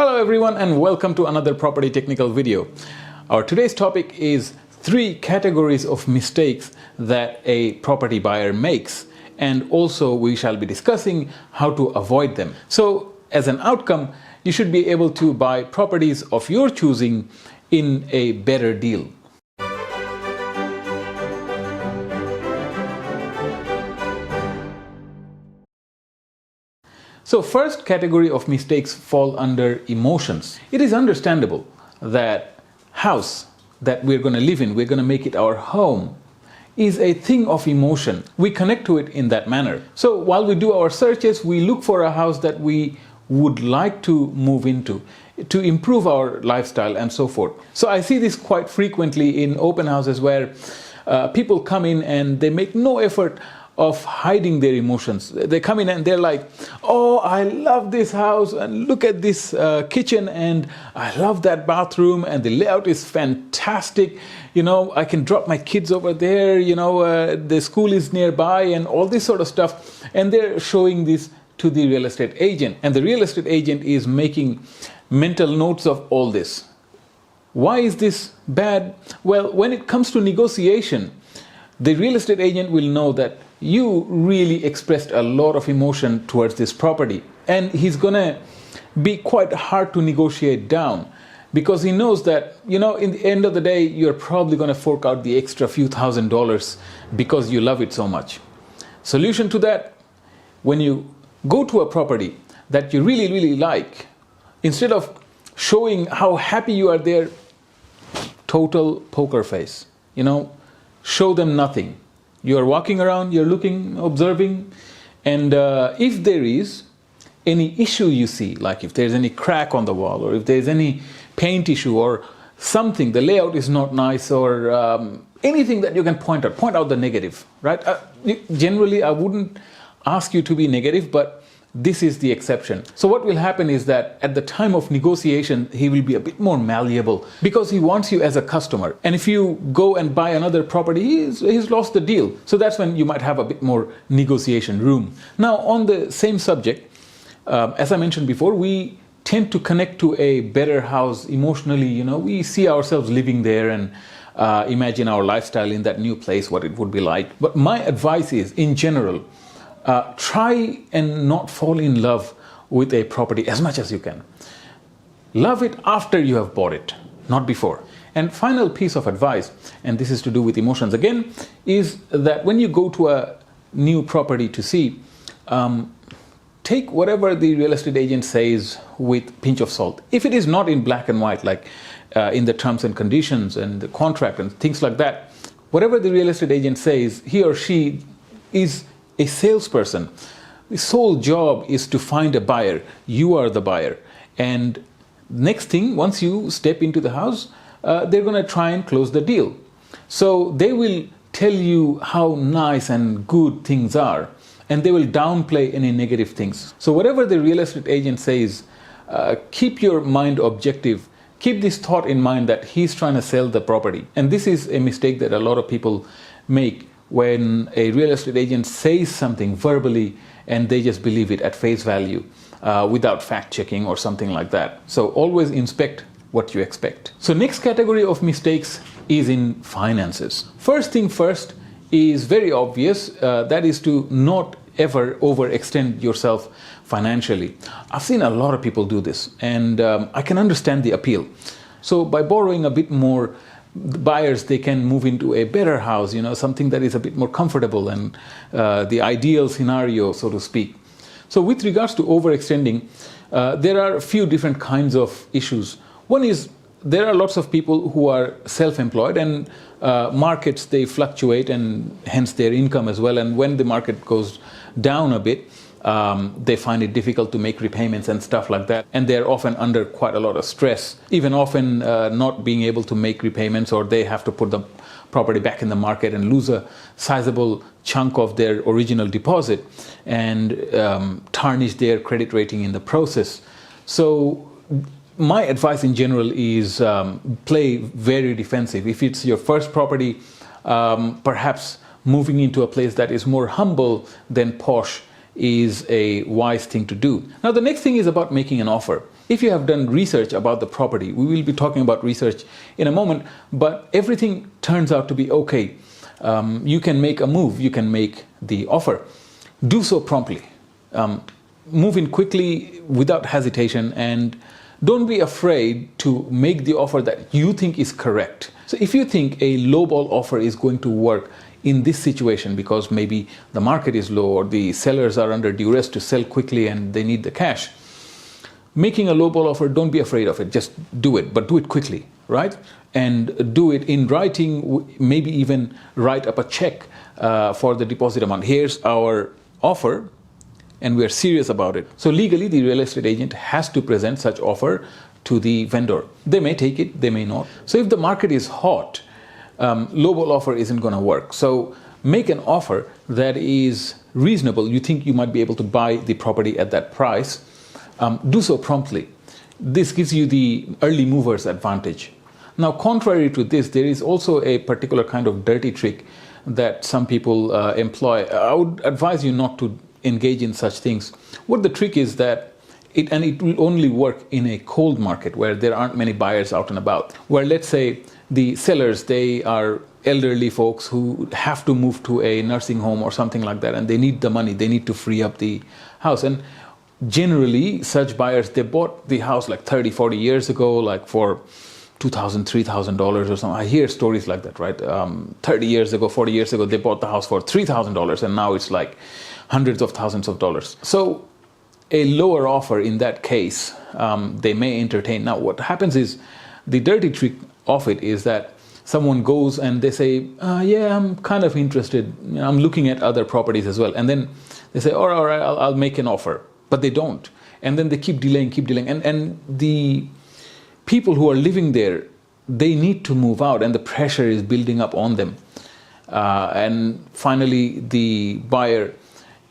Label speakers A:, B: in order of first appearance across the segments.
A: Hello everyone and welcome to another property technical video. Our today's topic is 3 categories of mistakes that a property buyer makes, and also we shall be discussing how to avoid them. So as an outcome, you should be able to buy properties of your choosing in a better deal. So first category of mistakes fall under emotions. It is understandable that house that we're going to live in, we're going to make it our home, is a thing of emotion. We connect to it in that manner. So while we do our searches, we look for a house that we would like to move into to improve our lifestyle and so forth. So I see this quite frequently in open houses where people come in and they make no effort of hiding their emotions. They come in and they're like, oh, I love this house and look at this kitchen and I love that bathroom and the layout is fantastic. You know, I can drop my kids over there, you know, the school is nearby and all this sort of stuff. And they're showing this to the real estate agent. And the real estate agent is making mental notes of all this. Why is this bad? Well, when it comes to negotiation, the real estate agent will know that you really expressed a lot of emotion towards this property, and he's gonna be quite hard to negotiate down because he knows that, you know, in the end of the day, you're probably gonna fork out the extra few $1,000s because you love it so much. Solution to that: when you go to a property that you really like, instead of showing how happy you are there, total poker face, you know, show them nothing. You are walking around, you're looking, observing, and if there is any issue you see, like if there's any crack on the wall or if there's any paint issue or something, the layout is not nice or anything that you can point out the negative, right? Generally, I wouldn't ask you to be negative, but this is the exception. So what will happen is that at the time of negotiation, he will be a bit more malleable because he wants you as a customer. And if you go and buy another property, he's lost the deal. So that's when you might have a bit more negotiation room. Now, on the same subject, as I mentioned before, we tend to connect to a better house emotionally. You know, we see ourselves living there and imagine our lifestyle in that new place, what it would be like. But my advice is, in general, try and not fall in love with a property as much as you can. Love it after you have bought it, not before. And final piece of advice, and this is to do with emotions again, is that when you go to a new property to see, take whatever the real estate agent says with a pinch of salt. If it is not in black and white, like in the terms and conditions and the contract and things like that, whatever the real estate agent says, he or she is a salesperson. The sole job is to find a buyer. You are the buyer. And next thing, once you step into the house, they're going to try and close the deal. So they will tell you how nice and good things are, and they will downplay any negative things. So whatever the real estate agent says, keep your mind objective. Keep this thought in mind that he's trying to sell the property. And this is a mistake that a lot of people make when a real estate agent says something verbally and they just believe it at face value without fact checking or something like that. So always inspect what you expect. So next category of mistakes is in finances. First thing first is very obvious, that is to not ever overextend yourself financially. I've seen a lot of people do this, and I can understand the appeal. So by borrowing a bit more, the buyers, they can move into a better house, you know, something that is a bit more comfortable and the ideal scenario, so to speak. So with regards to overextending, there are a few different kinds of issues. One is there are lots of people who are self-employed, and markets, they fluctuate, and hence their income as well. And when the market goes down a bit, they find it difficult to make repayments and stuff like that, and they're often under quite a lot of stress, even often not being able to make repayments, or they have to put the property back in the market and lose a sizable chunk of their original deposit and tarnish their credit rating in the process. So my advice in general is play very defensive. If it's your first property, perhaps moving into a place that is more humble than posh is a wise thing to do. Now, the next thing is about making an offer. If you have done research about the property, we will be talking about research in a moment, but everything turns out to be okay. You can make a move, you can make the offer. Do so promptly. Move in quickly without hesitation, and don't be afraid to make the offer that you think is correct. So if you think a lowball offer is going to work in this situation because maybe the market is low or the sellers are under duress to sell quickly and they need the cash, making a lowball offer, don't be afraid of it. Just do it, but do it quickly, right? And do it in writing, maybe even write up a check for the deposit amount. Here's our offer, and we are serious about it. So legally, the real estate agent has to present such offer to the vendor. They may take it, they may not. So if the market is hot, lowball offer isn't going to work. So make an offer that is reasonable. You think you might be able to buy the property at that price. Do so promptly. This gives you the early movers advantage. Now, contrary to this, there is also a particular kind of dirty trick that some people employ. I would advise you not to engage in such things. What the trick is that it will only work in a cold market where there aren't many buyers out and about. Where, let's say, the sellers, they are elderly folks who have to move to a nursing home or something like that, and they need the money, they need to free up the house. And generally, such buyers, they bought the house like 30, 40 years ago, like for $2,000, $3,000 or something. I hear stories like that, right? 30 years ago, 40 years ago, they bought the house for $3,000, and now it's like hundreds of thousands of dollars. So a lower offer in that case, they may entertain. Now, what happens is, the dirty trick of it is that someone goes and they say, yeah, I'm kind of interested. I'm looking at other properties as well. And then they say, all right, I'll make an offer. But they don't. And then they keep delaying. And the people who are living there, they need to move out, and the pressure is building up on them. And finally, the buyer,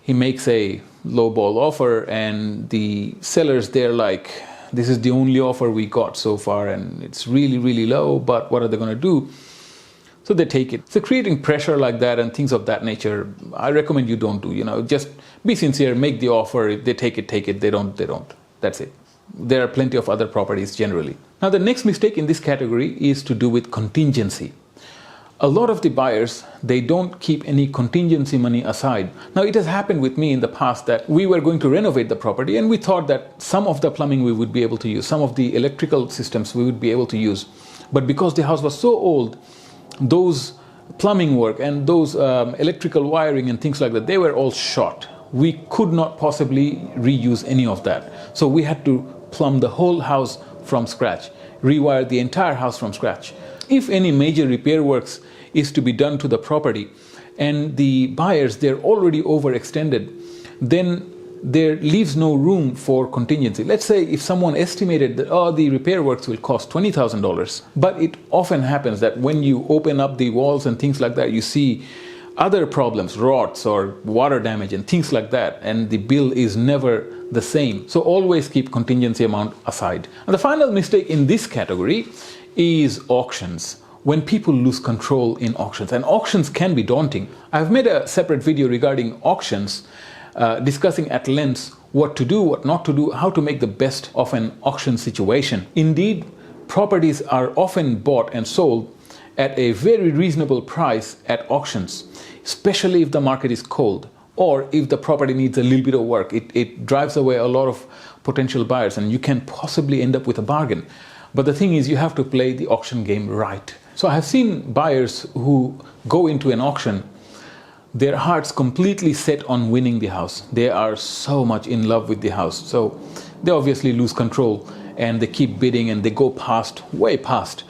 A: he makes a lowball offer, and the sellers, they're like, this is the only offer we got so far, and it's really, really low, but what are they going to do? So they take it. So creating pressure like that and things of that nature, I recommend you don't do. Just be sincere, make the offer. If they take it, take it. They don't, they don't. That's it. There are plenty of other properties generally. Now, the next mistake in this category is to do with contingency. A lot of the buyers, they don't keep any contingency money aside. Now, it has happened with me in the past that we were going to renovate the property, and we thought that some of the plumbing we would be able to use, some of the electrical systems we would be able to use. But because the house was so old, those plumbing work and those electrical wiring and things like that, they were all shot. We could not possibly reuse any of that. So we had to plumb the whole house from scratch, rewire the entire house from scratch. If any major repair works is to be done to the property and the buyers, they're already overextended, then there leaves no room for contingency. Let's say if someone estimated that, the repair works will cost $20,000, but it often happens that when you open up the walls and things like that, you see other problems, rots or water damage and things like that, and the bill is never the same. So always keep contingency amount aside. And the final mistake in this category is auctions. When people lose control in auctions, and auctions can be daunting. I've made a separate video regarding auctions, discussing at length what to do, what not to do, how to make the best of an auction situation. Indeed, properties are often bought and sold at a very reasonable price at auctions, especially if the market is cold or if the property needs a little bit of work. It drives away a lot of potential buyers, and you can possibly end up with a bargain. But the thing is, you have to play the auction game right. So I have seen buyers who go into an auction, their hearts completely set on winning the house. They are so much in love with the house. So they obviously lose control, and they keep bidding, and they go way past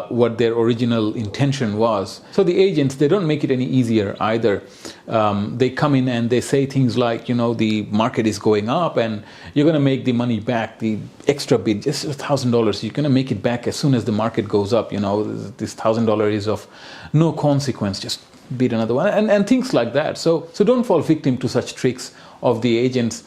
A: what their original intention was. So the agents, they don't make it any easier either. They come in and they say things like, the market is going up and you're going to make the money back, the extra bid, just $1,000. You're going to make it back as soon as the market goes up. This $1,000 is of no consequence. Just bid another one and things like that. So don't fall victim to such tricks of the agents.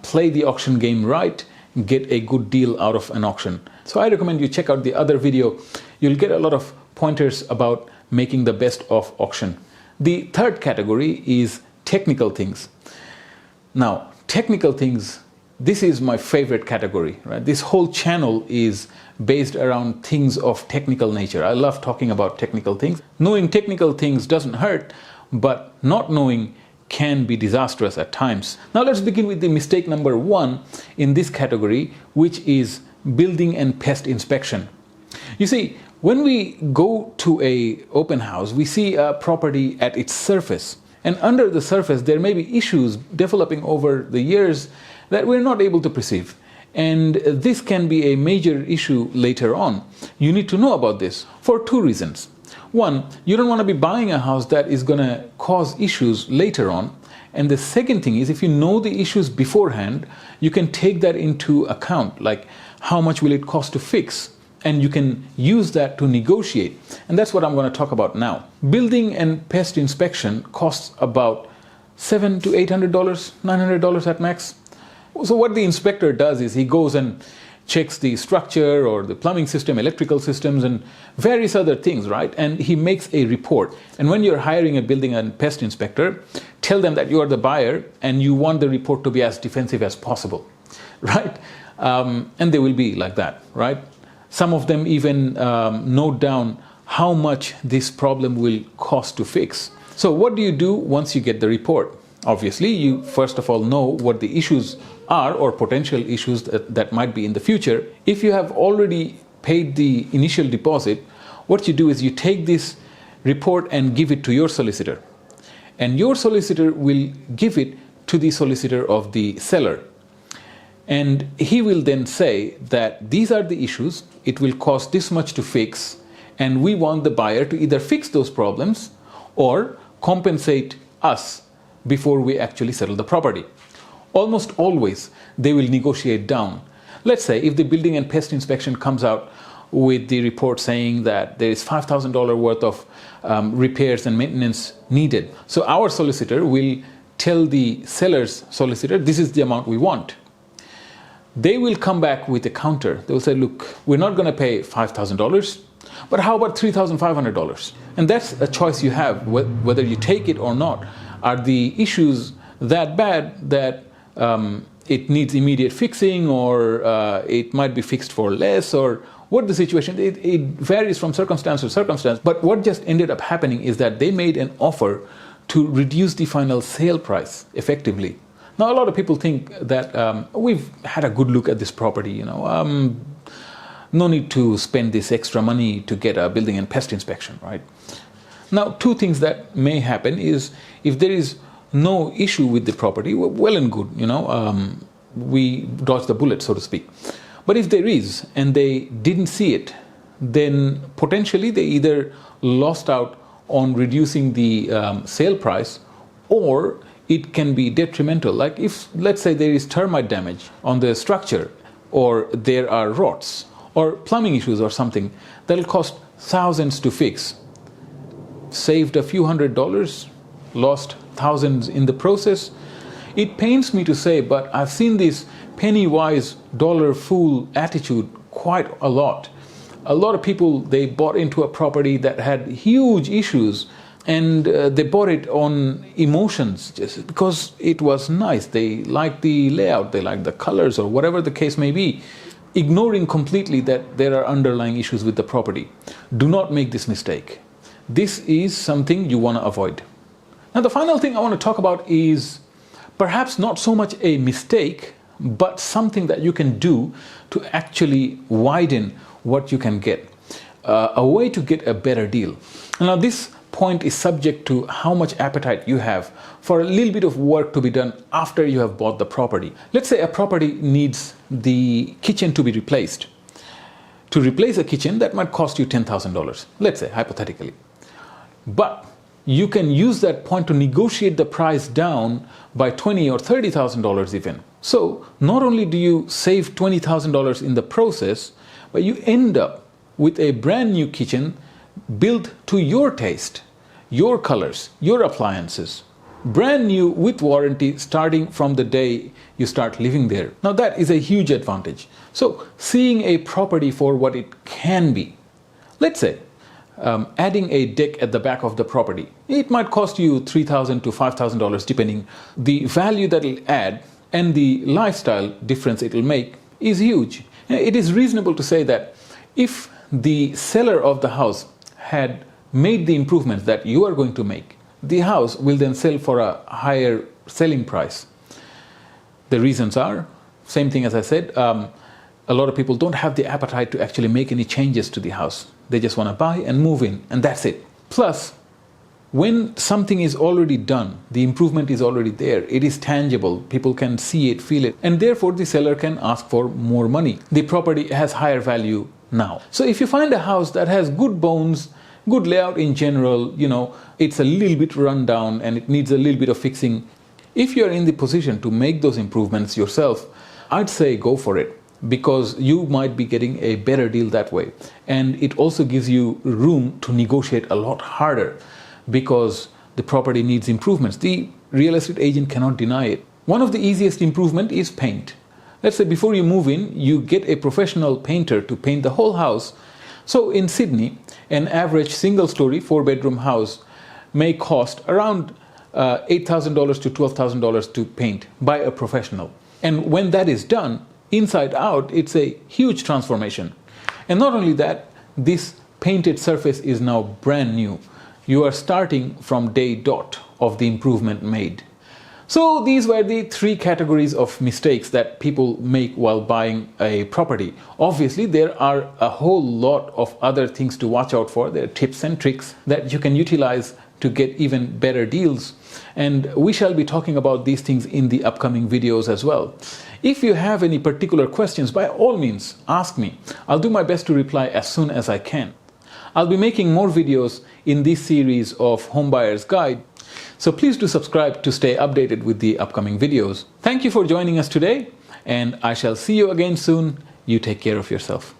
A: Play the auction game right, get a good deal out of an auction. So I recommend you check out the other video. You'll get a lot of pointers about making the best of auction. The third category is technical things. Now, technical things This is my favorite category, right? This whole channel is based around things of technical nature. I love talking about technical things. Knowing technical things doesn't hurt, but not knowing can be disastrous at times. Now let's begin with the mistake number 1 in this category, which is building and pest inspection. You see, when we go to an open house, we see a property at its surface. And under the surface, there may be issues developing over the years that we're not able to perceive. And this can be a major issue later on. You need to know about this for 2 reasons. One, you don't want to be buying a house that is going to cause issues later on. And the second thing is, if you know the issues beforehand, you can take that into account, like how much will it cost to fix? And you can use that to negotiate. And that's what I'm going to talk about now. Building and pest inspection costs about $700 to $800, $900 at max. So what the inspector does is he goes and checks the structure or the plumbing system, electrical systems, and various other things, right? And he makes a report. And when you're hiring a building and pest inspector, tell them that you are the buyer and you want the report to be as defensive as possible, right? And they will be like that, right? Some of them even note down how much this problem will cost to fix. So what do you do once you get the report? Obviously, you first of all know what the issues are or potential issues that might be in the future. If you have already paid the initial deposit, what you do is you take this report and give it to your solicitor. And your solicitor will give it to the solicitor of the seller. And he will then say that these are the issues, it will cost this much to fix, and we want the buyer to either fix those problems or compensate us before we actually settle the property. Almost always, they will negotiate down. Let's say if the building and pest inspection comes out with the report saying that there is $5,000 worth of repairs and maintenance needed. So our solicitor will tell the seller's solicitor, this is the amount we want. They will come back with a counter. They will say, look, we're not going to pay $5,000, but how about $3,500? And that's a choice you have, whether you take it or not. Are the issues that bad that it needs immediate fixing, or it might be fixed for less, or what the situation? It varies from circumstance to circumstance. But what just ended up happening is that they made an offer to reduce the final sale price effectively. Now, a lot of people think that we've had a good look at this property, no need to spend this extra money to get a building and pest inspection, right? Now, 2 things that may happen is if there is no issue with the property, well and good, we dodge the bullet, so to speak. But if there is and they didn't see it, then potentially they either lost out on reducing the sale price, or it can be detrimental. Like if, let's say, there is termite damage on the structure, or there are rots or plumbing issues or something, that'll cost thousands to fix. Saved a few $100s, lost thousands in the process. It pains me to say, but I've seen this penny wise, dollar fool attitude quite a lot. A lot of people, they bought into a property that had huge issues, and they bought it on emotions just because it was nice. They liked the layout, they liked the colors, or whatever the case may be, ignoring completely that there are underlying issues with the property. Do not make this mistake. This is something you want to avoid. Now, the final thing I want to talk about is perhaps not so much a mistake, but something that you can do to actually widen what you can get, a way to get a better deal. Now, this point is subject to how much appetite you have for a little bit of work to be done after you have bought the property. Let's say a property needs the kitchen to be replaced. To replace a kitchen, that might cost you $10,000, let's say, hypothetically. But you can use that point to negotiate the price down by $20,000 or $30,000 even. So not only do you save $20,000 in the process, but you end up with a brand new kitchen built to your taste, your colors, your appliances, brand new with warranty starting from the day you start living there. Now that is a huge advantage. So seeing a property for what it can be, let's say adding a deck at the back of the property, it might cost you $3,000 to $5,000 depending the value that it'll add, and the lifestyle difference it will make is huge. It is reasonable to say that if the seller of the house had made the improvements that you are going to make, the house will then sell for a higher selling price. The reasons are, same thing as I said, a lot of people don't have the appetite to actually make any changes to the house. They just want to buy and move in, and that's it. Plus, when something is already done, the improvement is already there, it is tangible, people can see it, feel it, and therefore the seller can ask for more money. The property has higher value now. So if you find a house that has good bones, good layout in general, it's a little bit run down and it needs a little bit of fixing, if you're in the position to make those improvements yourself, I'd say go for it, because you might be getting a better deal that way. And it also gives you room to negotiate a lot harder, because the property needs improvements. The real estate agent cannot deny it. One of the easiest improvement is paint. Let's say before you move in, you get a professional painter to paint the whole house. So in Sydney, an average single-story, 4-bedroom house may cost around $8,000 to $12,000 to paint by a professional. And when that is done, inside out, it's a huge transformation. And not only that, this painted surface is now brand new. You are starting from day dot of the improvement made. So these were the 3 categories of mistakes that people make while buying a property. Obviously, there are a whole lot of other things to watch out for. There are tips and tricks that you can utilize to get even better deals. And we shall be talking about these things in the upcoming videos as well. If you have any particular questions, by all means, ask me. I'll do my best to reply as soon as I can. I'll be making more videos in this series of Home Buyer's Guide, so please do subscribe to stay updated with the upcoming videos. Thank you for joining us today, and I shall see you again soon. You take care of yourself.